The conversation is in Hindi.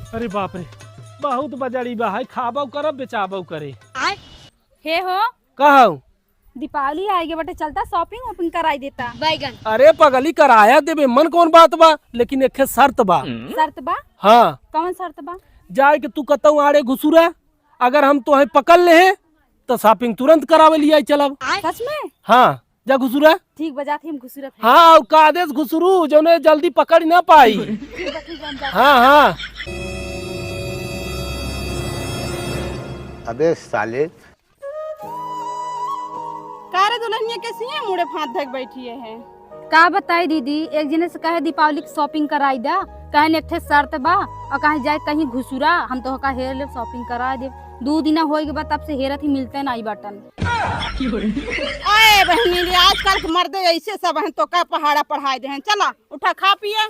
अरे बाप रे, बहुत बजड़ी बा है, खाबो करब बेचाबो करे। हे हो कहू दीपावली आएगे बटे, चलता शॉपिंग वॉपिंग कराई देता। बैगन अरे पगली कराया देबे, मन कौन बात बा, लेकिन एक शर्त बा। शर्त बा? हाँ, कौन शर्त बा? जाए के तू कतऊ आड़े घुसुरा, अगर हम तो पकड़ ले हैं तो शॉपिंग तुरंत करावे लिया चलब। सच में? हाँ, जा घुसुरा। ठीक बजा थी हम घुसरत है। हाँ, का आदेश घुसरू जो ने जल्दी पकड़ ना पाई। हाँ हाँ। अबे साले, कारे दुल्हनिया कैसी है, मुड़े फांद धक बैठी है। का बताई दीदी, एक जने से कहे दीपावली की शॉपिंग कराई दा, कहे ने एक शर्त बा, और कहे जाए कहीं घुसुरा, हम तो का हेर ले शॉपिंग करा दे। 2 दिन होए के बाद तब से हेरत ही मिलते नहीं बटन। अरे बहनी, आजकल के मर्दे ऐसे सब हैं तो का पहाड़ा पढ़ाई दे हैं। चला उठा खा पिए।